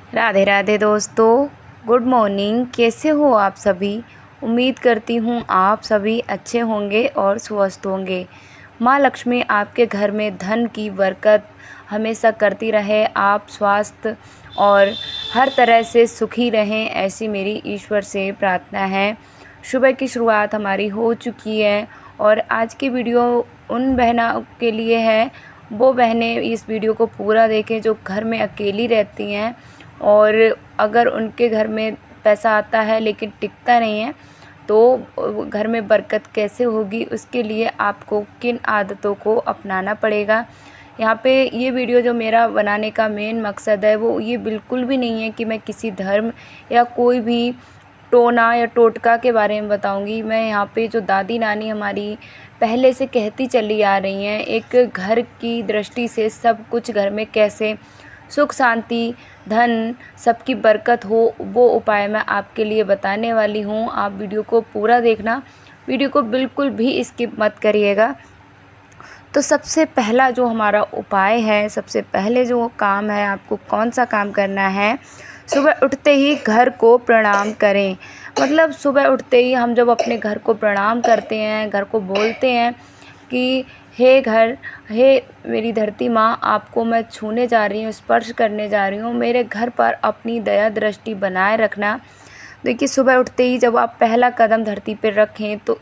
राधे राधे दोस्तों, good morning. कैसे हो आप सभी? उम्मीद करती हूँ आप सभी अच्छे होंगे और स्वस्थ होंगे। माँ लक्ष्मी आपके घर में धन की बरकत हमेशा करती रहे, आप स्वास्थ्य और हर तरह से सुखी रहें, ऐसी मेरी ईश्वर से प्रार्थना है। सुबह की शुरुआत हमारी हो चुकी है और आज की वीडियो उन बहनों के लिए है, वो बहनें इस वीडियो को पूरा देखें जो घर में अकेली रहती हैं और अगर उनके घर में पैसा आता है लेकिन टिकता नहीं है तो घर में बरकत कैसे होगी, उसके लिए आपको किन आदतों को अपनाना पड़ेगा। यहाँ पे ये वीडियो जो मेरा बनाने का मेन मकसद है वो ये बिल्कुल भी नहीं है कि मैं किसी धर्म या कोई भी टोना या टोटका के बारे में बताऊंगी। मैं यहाँ पे जो दादी नानी हमारी पहले से कहती चली आ रही हैं, एक घर की दृष्टि से सब कुछ घर में कैसे सुख शांति धन सबकी बरकत हो, वो उपाय मैं आपके लिए बताने वाली हूँ। आप वीडियो को पूरा देखना, वीडियो को बिल्कुल भी स्किप मत करिएगा। तो सबसे पहला जो हमारा उपाय है, सबसे पहले जो काम है, आपको कौन सा काम करना है, सुबह उठते ही घर को प्रणाम करें। मतलब सुबह उठते ही हम जब अपने घर को प्रणाम करते हैं, घर को बोलते हैं कि हे घर, हे मेरी धरती माँ, आपको मैं छूने जा रही हूँ, स्पर्श करने जा रही हूँ, मेरे घर पर अपनी दया दृष्टि बनाए रखना। देखिए, सुबह उठते ही जब आप पहला कदम धरती पर रखें तो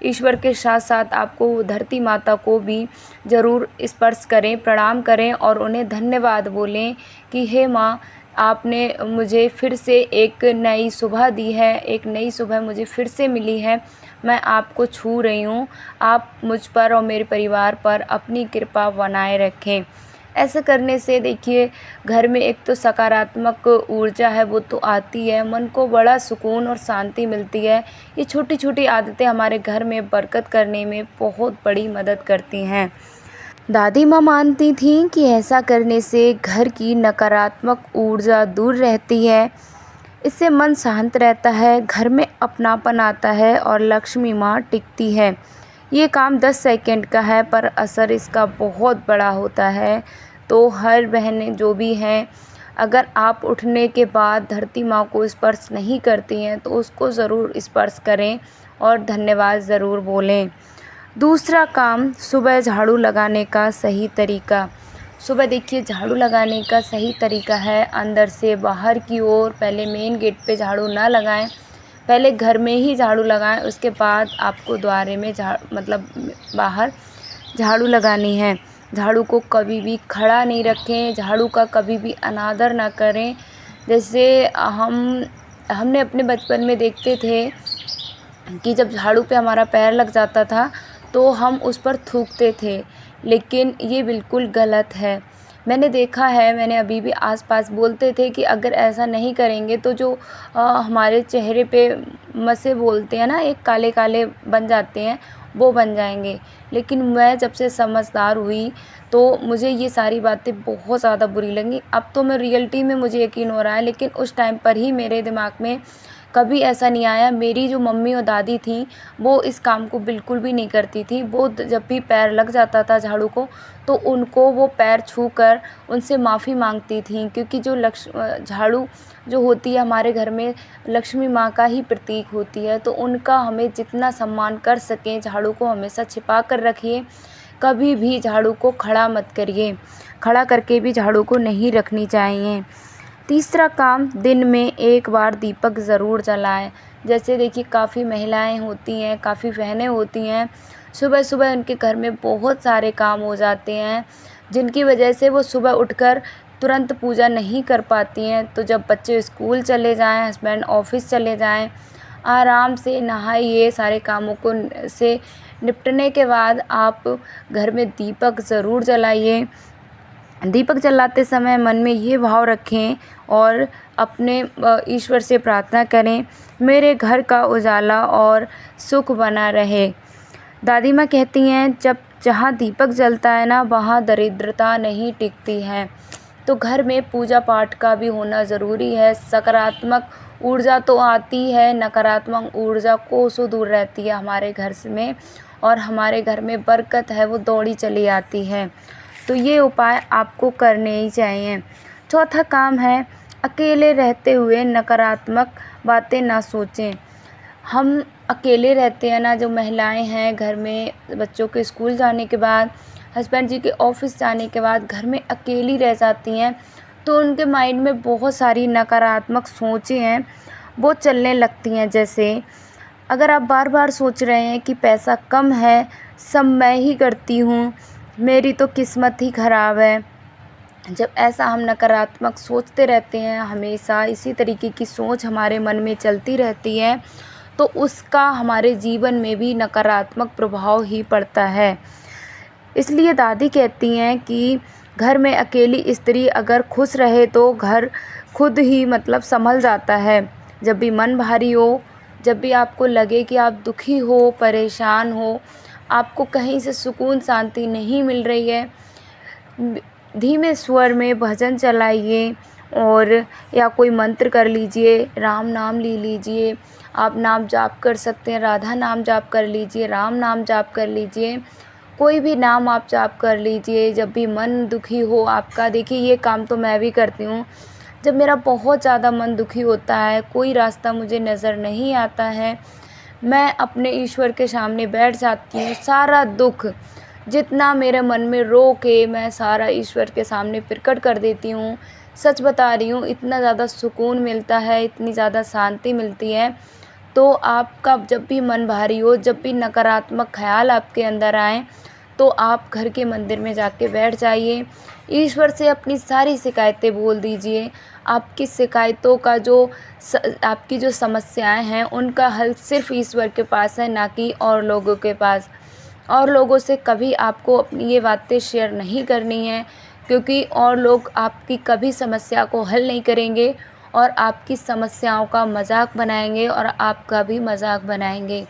ईश्वर के साथ साथ आपको धरती माता को भी ज़रूर स्पर्श करें, प्रणाम करें और उन्हें धन्यवाद बोलें कि हे माँ, आपने मुझे फिर से एक नई सुबह दी है, एक नई सुबह मुझे फिर से मिली है, मैं आपको छू रही हूँ, आप मुझ पर और मेरे परिवार पर अपनी कृपा बनाए रखें। ऐसा करने से देखिए घर में एक तो सकारात्मक ऊर्जा है वो तो आती है, मन को बड़ा सुकून और शांति मिलती है। ये छोटी छोटी आदतें हमारे घर में बरकत करने में बहुत बड़ी मदद करती हैं। दादी माँ मानती थीं कि ऐसा करने से घर की नकारात्मक ऊर्जा दूर रहती है, इससे मन शांत रहता है, घर में अपनापन आता है और लक्ष्मी माँ टिकती है। ये काम 10 सेकंड का है पर असर इसका बहुत बड़ा होता है। तो हर बहनें जो भी हैं, अगर आप उठने के बाद धरती माँ को स्पर्श नहीं करती हैं तो उसको ज़रूर स्पर्श करें और धन्यवाद ज़रूर बोलें। दूसरा काम, सुबह झाड़ू लगाने का सही तरीका। सुबह देखिए झाड़ू लगाने का सही तरीका है अंदर से बाहर की ओर, पहले मेन गेट पे झाड़ू ना लगाएं, पहले घर में ही झाड़ू लगाएं, उसके बाद आपको द्वारे में मतलब बाहर झाड़ू लगानी है। झाड़ू को कभी भी खड़ा नहीं रखें, झाड़ू का कभी भी अनादर ना करें। जैसे हमने अपने बचपन में देखते थे कि जब झाड़ू पे हमारा पैर लग जाता था तो हम उस पर थूकते थे, लेकिन ये बिल्कुल गलत है। मैंने देखा है, मैंने अभी भी आसपास बोलते थे कि अगर ऐसा नहीं करेंगे तो जो हमारे चेहरे पे मसे बोलते हैं ना, एक काले काले बन जाते हैं, वो बन जाएंगे। लेकिन मैं जब से समझदार हुई तो मुझे ये सारी बातें बहुत ज़्यादा बुरी लगी। अब तो मैं रियलिटी में मुझे यकीन हो रहा है, लेकिन उस टाइम पर ही मेरे दिमाग में कभी ऐसा नहीं आया। मेरी जो मम्मी और दादी थी वो इस काम को बिल्कुल भी नहीं करती थी। वो जब भी पैर लग जाता था झाड़ू को तो उनको वो पैर छूकर उनसे माफ़ी मांगती थी, क्योंकि जो झाड़ू जो होती है हमारे घर में लक्ष्मी माँ का ही प्रतीक होती है। तो उनका हमें जितना सम्मान कर सकें, झाड़ू को हमेशा छिपा कर रखिए, कभी भी झाड़ू को खड़ा मत करिए, खड़ा करके भी झाड़ू को नहीं रखनी चाहिए। तीसरा काम, दिन में एक बार दीपक ज़रूर जलाएं। जैसे देखिए काफ़ी महिलाएं होती हैं, काफ़ी बहनें होती हैं, सुबह सुबह उनके घर में बहुत सारे काम हो जाते हैं जिनकी वजह से वो सुबह उठकर तुरंत पूजा नहीं कर पाती हैं। तो जब बच्चे स्कूल चले जाएं, हस्बैंड ऑफिस चले जाएं, आराम से नहाइए, सारे कामों को से निपटने के बाद आप घर में दीपक ज़रूर जलाइए। दीपक जलाते समय मन में ये भाव रखें और अपने ईश्वर से प्रार्थना करें, मेरे घर का उजाला और सुख बना रहे। दादी माँ कहती हैं, जब जहाँ दीपक जलता है ना, वहाँ दरिद्रता नहीं टिकती है। तो घर में पूजा पाठ का भी होना ज़रूरी है। सकारात्मक ऊर्जा तो आती है, नकारात्मक ऊर्जा कोसों दूर रहती है हमारे घर में, और हमारे घर में बरकत है वो दौड़ी चली आती है। तो ये उपाय आपको करने ही चाहिए। चौथा काम है, अकेले रहते हुए नकारात्मक बातें ना सोचें। हम अकेले रहते हैं ना, जो महिलाएं हैं घर में बच्चों के स्कूल जाने के बाद, हस्बैंड जी के ऑफिस जाने के बाद घर में अकेली रह जाती हैं, तो उनके माइंड में बहुत सारी नकारात्मक सोचें हैं वो चलने लगती हैं। जैसे अगर आप बार बार सोच रहे हैं कि पैसा कम है, सब मैं ही करती हूँ, मेरी तो किस्मत ही ख़राब है। जब ऐसा हम नकारात्मक सोचते रहते हैं, हमेशा इसी तरीके की सोच हमारे मन में चलती रहती है, तो उसका हमारे जीवन में भी नकारात्मक प्रभाव ही पड़ता है। इसलिए दादी कहती हैं कि घर में अकेली स्त्री अगर खुश रहे तो घर खुद ही मतलब संभल जाता है। जब भी मन भारी हो, जब भी आपको लगे कि आप दुखी हो, परेशान हो, आपको कहीं से सुकून शांति नहीं मिल रही है, धीमे स्वर में भजन चलाइए और या कोई मंत्र कर लीजिए, राम नाम ले लीजिए। आप नाम जाप कर सकते हैं, राधा नाम जाप कर लीजिए, राम नाम जाप कर लीजिए, कोई भी नाम आप जाप कर लीजिए। जब भी मन दुखी हो आपका, देखिए ये काम तो मैं भी करती हूँ। जब मेरा बहुत ज़्यादा मन दुखी होता है, कोई रास्ता मुझे नज़र नहीं आता है, मैं अपने ईश्वर के सामने बैठ जाती हूँ। सारा दुख जितना मेरे मन में रो के मैं सारा ईश्वर के सामने प्रकट कर देती हूँ। सच बता रही हूँ, इतना ज़्यादा सुकून मिलता है, इतनी ज़्यादा शांति मिलती है। तो आपका जब भी मन भारी हो, जब भी नकारात्मक ख्याल आपके अंदर आए, तो आप घर के मंदिर में जाके बैठ जाइए, ईश्वर से अपनी सारी शिकायतें बोल दीजिए। आपकी शिकायतों का आपकी जो समस्याएं हैं उनका हल सिर्फ ईश्वर के पास है, ना कि और लोगों के पास। और लोगों से कभी आपको अपनी ये बातें शेयर नहीं करनी है, क्योंकि और लोग आपकी कभी समस्या को हल नहीं करेंगे और आपकी समस्याओं का मजाक बनाएंगे और आपका भी मजाक बनाएंगे।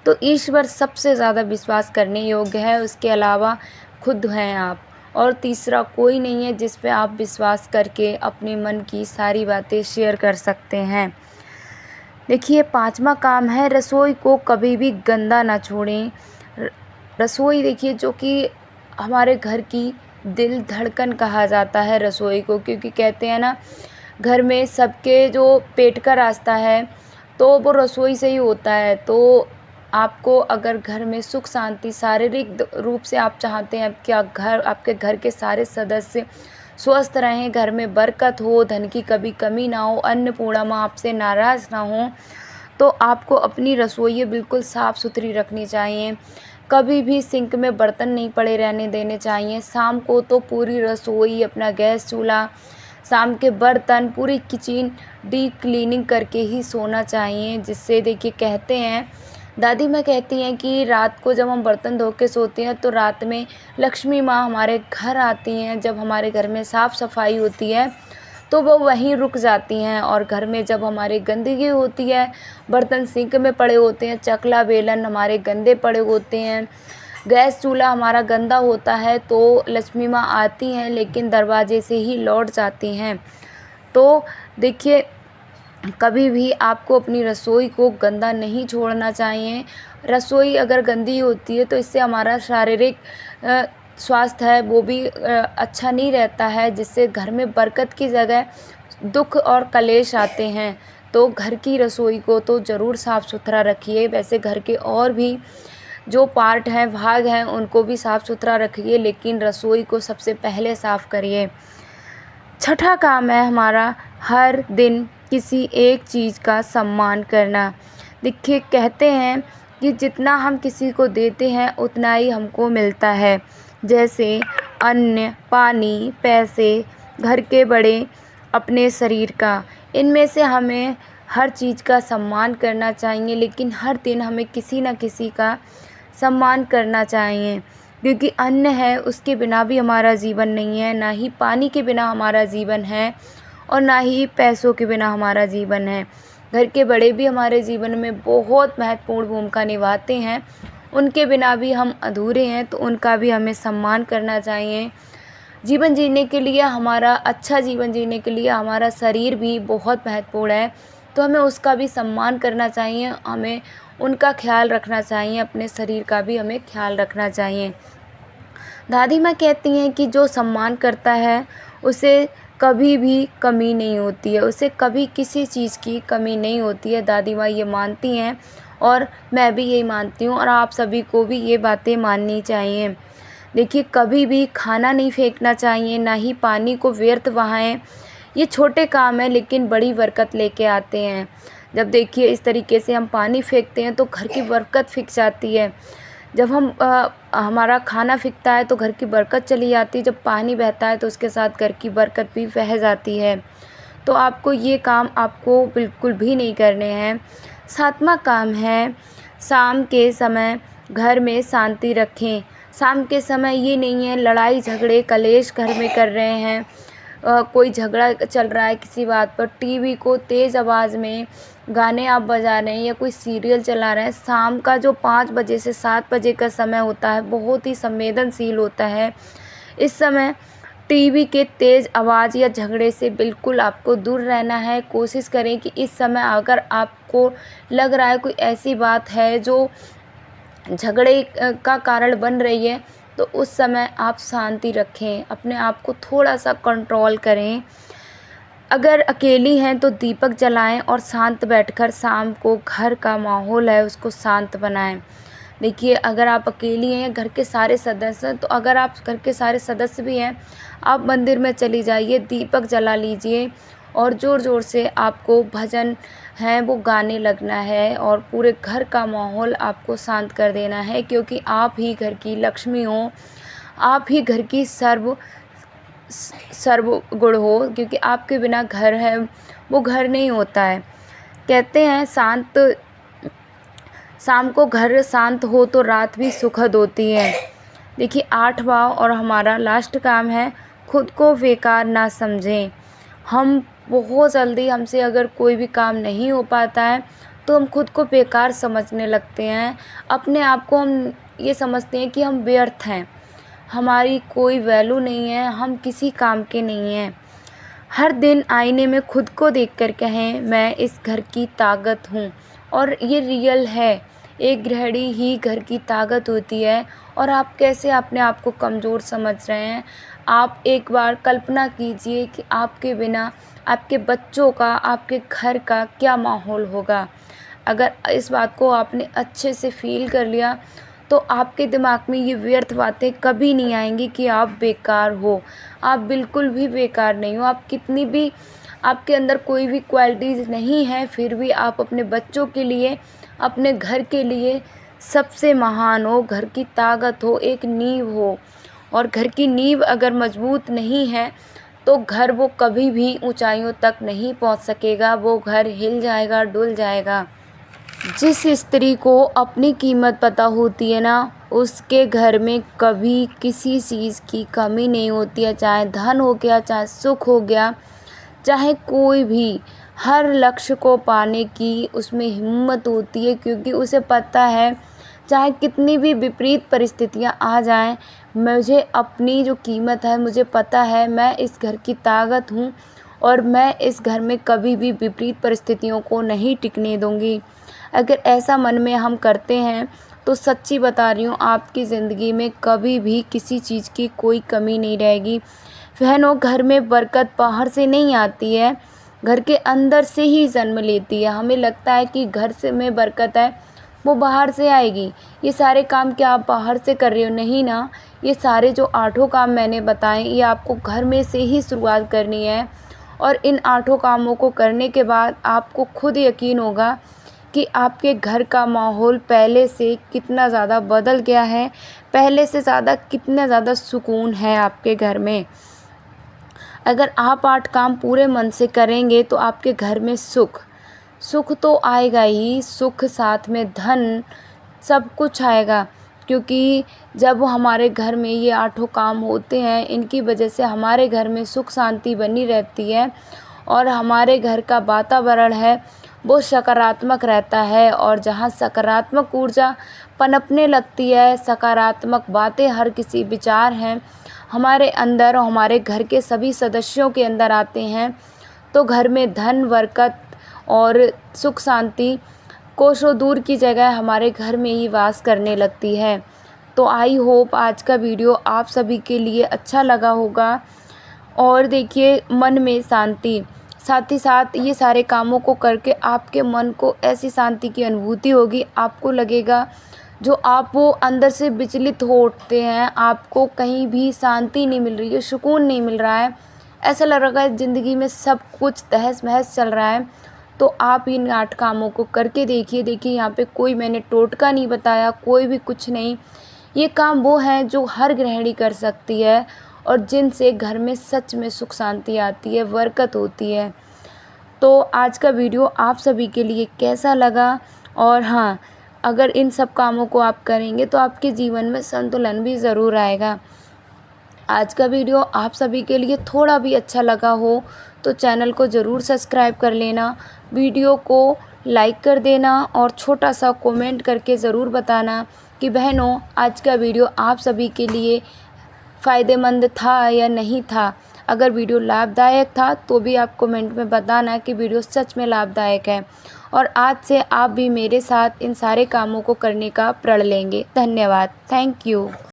तो ईश्वर सबसे ज़्यादा विश्वास करने योग्य है, उसके अलावा खुद हैं आप, और तीसरा कोई नहीं है जिस पे आप विश्वास करके अपने मन की सारी बातें शेयर कर सकते हैं। देखिए 5वां काम है, रसोई को कभी भी गंदा ना छोड़ें। रसोई देखिए जो कि हमारे घर की दिल धड़कन कहा जाता है रसोई को, क्योंकि कहते हैं ना घर में सबके जो पेट का रास्ता है तो वो रसोई से ही होता है। तो आपको अगर घर में सुख शांति शारीरिक रूप से आप चाहते हैं आपके घर के सारे सदस्य स्वस्थ रहें, घर में बरकत हो, धन की कभी कमी ना हो, अन्नपूर्णा माँ आपसे नाराज़ ना हो, तो आपको अपनी रसोई बिल्कुल साफ़ सुथरी रखनी चाहिए। कभी भी सिंक में बर्तन नहीं पड़े रहने देने चाहिए। शाम को तो पूरी रसोई, अपना गैस चूल्हा, शाम के बर्तन, पूरी किचन डीप क्लीनिंग करके ही सोना चाहिए। जिससे देखिए कहते हैं, दादी माँ कहती हैं कि रात को जब हम बर्तन धो के सोते हैं तो रात में लक्ष्मी माँ हमारे घर आती हैं। जब हमारे घर में साफ़ सफाई होती है तो वो वहीं रुक जाती हैं, और घर में जब हमारे गंदगी होती है, बर्तन सिंक में पड़े होते हैं, चकला बेलन हमारे गंदे पड़े होते हैं, गैस चूल्हा हमारा गंदा होता है, तो लक्ष्मी माँ आती हैं लेकिन दरवाजे से ही लौट जाती हैं। तो देखिए कभी भी आपको अपनी रसोई को गंदा नहीं छोड़ना चाहिए। रसोई अगर गंदी होती है तो इससे हमारा शारीरिक स्वास्थ्य है वो भी अच्छा नहीं रहता है, जिससे घर में बरकत की जगह दुख और कलेश आते हैं। तो घर की रसोई को तो ज़रूर साफ़ सुथरा रखिए। वैसे घर के और भी जो पार्ट हैं, भाग हैं, उनको भी साफ़ सुथरा रखिए, लेकिन रसोई को सबसे पहले साफ़ करिए। छठा काम है हमारा, हर दिन किसी एक चीज़ का सम्मान करना। देखिए कहते हैं कि जितना हम किसी को देते हैं उतना ही हमको मिलता है। जैसे अन्न, पानी, पैसे, घर के बड़े, अपने शरीर का, इनमें से हमें हर चीज़ का सम्मान करना चाहिए, लेकिन हर दिन हमें किसी न किसी का सम्मान करना चाहिए। क्योंकि अन्न है, उसके बिना भी हमारा जीवन नहीं है, ना ही पानी के बिना हमारा जीवन है और ना ही पैसों के बिना हमारा जीवन है। घर के बड़े भी हमारे जीवन में बहुत महत्वपूर्ण भूमिका निभाते हैं, उनके बिना भी हम अधूरे हैं, तो उनका भी हमें सम्मान करना चाहिए। जीवन जीने के लिए, हमारा अच्छा जीवन जीने के लिए हमारा शरीर भी बहुत महत्वपूर्ण है, तो हमें उसका भी सम्मान करना चाहिए, हमें उनका ख्याल रखना चाहिए, अपने शरीर का भी हमें ख्याल रखना चाहिए। दादी माँ कहती हैं कि जो सम्मान करता है उसे कभी भी कमी नहीं होती है, उसे कभी किसी चीज़ की कमी नहीं होती है। दादी माँ ये मानती हैं और मैं भी यही मानती हूँ और आप सभी को भी ये बातें माननी चाहिए। देखिए, कभी भी खाना नहीं फेंकना चाहिए, ना ही पानी को व्यर्थ बहाएं। ये छोटे काम हैं लेकिन बड़ी बरकत लेके आते हैं। जब देखिए इस तरीके से हम पानी फेंकते हैं तो घर की बरकत फिक जाती है। जब हमारा खाना फिकता है तो घर की बरकत चली जाती है। जब पानी बहता है तो उसके साथ घर की बरकत भी बह जाती है। तो आपको ये काम आपको बिल्कुल भी नहीं करने हैं। 7वां काम है, शाम के समय घर में शांति रखें। शाम के समय ये नहीं है लड़ाई झगड़े कलेश घर में कर रहे हैं, कोई झगड़ा चल रहा है किसी बात पर, टीवी को तेज़ आवाज़ में गाने आप बजा रहे हैं या कोई सीरियल चला रहे हैं। शाम का जो 5 बजे से 7 बजे का समय होता है बहुत ही संवेदनशील होता है। इस समय टीवी के तेज़ आवाज़ या झगड़े से बिल्कुल आपको दूर रहना है। कोशिश करें कि इस समय अगर आपको लग रहा है कोई ऐसी बात है जो झगड़े का कारण बन रही है तो उस समय आप शांति रखें, अपने आप को थोड़ा-सा कंट्रोल करें। अगर अकेली हैं तो दीपक जलाएं और शांत बैठकर शाम को घर का माहौल है उसको शांत बनाएं। देखिए, अगर आप अकेली हैं, घर के सारे सदस्य हैं, तो अगर आप घर के सारे सदस्य भी हैं, आप मंदिर में चली जाइए, दीपक जला लीजिए और ज़ोर-ज़ोर से आपको भजन हैं वो गाने लगना है और पूरे घर का माहौल आपको शांत कर देना है, क्योंकि आप ही घर की लक्ष्मी हो, आप ही घर की सर्वगुण हो, क्योंकि आपके बिना घर है वो घर नहीं होता है। कहते हैं शाम को घर शांत हो तो रात भी सुखद होती है। देखिए, 8वां और हमारा लास्ट काम है, खुद को बेकार ना समझें। हम बहुत जल्दी हमसे अगर कोई भी काम नहीं हो पाता है तो हम खुद को बेकार समझने लगते हैं। अपने आप को हम ये समझते हैं कि हम व्यर्थ हैं, हमारी कोई वैल्यू नहीं है, हम किसी काम के नहीं हैं। हर दिन आईने में खुद को देखकर कहें, मैं इस घर की ताकत हूँ। और ये रियल है, एक गृहिणी ही घर की ताकत होती है। और आप कैसे अपने आप को कमज़ोर समझ रहे हैं। आप एक बार कल्पना कीजिए कि आपके बिना आपके बच्चों का, आपके घर का क्या माहौल होगा। अगर इस बात को आपने अच्छे से फ़ील कर लिया तो आपके दिमाग में ये व्यर्थ बातें कभी नहीं आएंगी कि आप बेकार हो। आप बिल्कुल भी बेकार नहीं हो। आप कितनी भी, आपके अंदर कोई भी क्वालिटीज़ नहीं है, फिर भी आप अपने बच्चों के लिए, अपने घर के लिए सबसे महान हो, घर की ताकत हो, एक नींव हो। और घर की नींव अगर मजबूत नहीं है तो घर वो कभी भी ऊंचाइयों तक नहीं पहुंच सकेगा, वो घर हिल जाएगा, डुल जाएगा। जिस स्त्री को अपनी कीमत पता होती है ना, उसके घर में कभी किसी चीज़ की कमी नहीं होती है, चाहे धन हो गया, चाहे सुख हो गया, चाहे कोई भी। हर लक्ष्य को पाने की उसमें हिम्मत होती है, क्योंकि उसे पता है चाहे कितनी भी विपरीत परिस्थितियां आ जाएं, मुझे अपनी जो कीमत है मुझे पता है, मैं इस घर की ताकत हूँ और मैं इस घर में कभी भी विपरीत परिस्थितियों को नहीं टिकने दूँगी। अगर ऐसा मन में हम करते हैं तो सच्ची बता रही हूँ, आपकी ज़िंदगी में कभी भी किसी चीज़ की कोई कमी नहीं रहेगी। बहनों, घर में बरकत बाहर से नहीं आती है, घर के अंदर से ही जन्म लेती है। हमें लगता है कि घर से में बरकत है, वो बाहर से आएगी। ये सारे काम क्या आप बाहर से कर रहे हो? नहीं ना, ये सारे जो 8 काम मैंने बताए ये आपको घर में से ही शुरुआत करनी है। और इन 8 कामों को करने के बाद आपको खुद यकीन होगा कि आपके घर का माहौल पहले से कितना ज़्यादा बदल गया है, पहले से ज़्यादा कितना ज़्यादा सुकून है आपके घर में। अगर आप 8 काम पूरे मन से करेंगे तो आपके घर में सुख तो आएगा ही, सुख साथ में धन, सब कुछ आएगा। क्योंकि जब हमारे घर में ये 8 काम होते हैं, इनकी वजह से हमारे घर में सुख शांति बनी रहती है और हमारे घर का वातावरण है वो सकारात्मक रहता है। और जहाँ सकारात्मक ऊर्जा पनपने लगती है, सकारात्मक बातें, हर किसी विचार हैं हमारे अंदर और हमारे घर के सभी सदस्यों के अंदर आते हैं, तो घर में धन, बरकत और सुख शांति कोसों दूर की जगह हमारे घर में ही वास करने लगती है। तो आई होप आज का वीडियो आप सभी के लिए अच्छा लगा होगा और देखिए मन में शांति। साथ ही साथ ये सारे कामों को करके आपके मन को ऐसी शांति की अनुभूति होगी, आपको लगेगा जो आप वो अंदर से विचलित हो उठते हैं, आपको कहीं भी शांति नहीं मिल रही है, सुकून नहीं मिल रहा है, ऐसा लग रहा है ज़िंदगी में सब कुछ तहस-महस चल रहा है। तो आप इन 8 कामों को करके देखिए। देखिए यहाँ पे कोई मैंने टोटका नहीं बताया, कोई भी कुछ नहीं। ये काम वो हैं जो हर गृहिणी कर सकती है और जिनसे घर में सच में सुख शांति आती है, बरकत होती है। तो आज का वीडियो आप सभी के लिए कैसा लगा? और हाँ, अगर इन सब कामों को आप करेंगे तो आपके जीवन में संतुलन भी ज़रूर आएगा। आज का वीडियो आप सभी के लिए थोड़ा भी अच्छा लगा हो तो चैनल को ज़रूर सब्सक्राइब कर लेना, वीडियो को लाइक कर देना और छोटा सा कमेंट करके ज़रूर बताना कि बहनों आज का वीडियो आप सभी के लिए फ़ायदेमंद था या नहीं था। अगर वीडियो लाभदायक था तो भी आप कमेंट में बताना कि वीडियो सच में लाभदायक है और आज से आप भी मेरे साथ इन सारे कामों को करने का प्रण लेंगे। धन्यवाद। Thank you.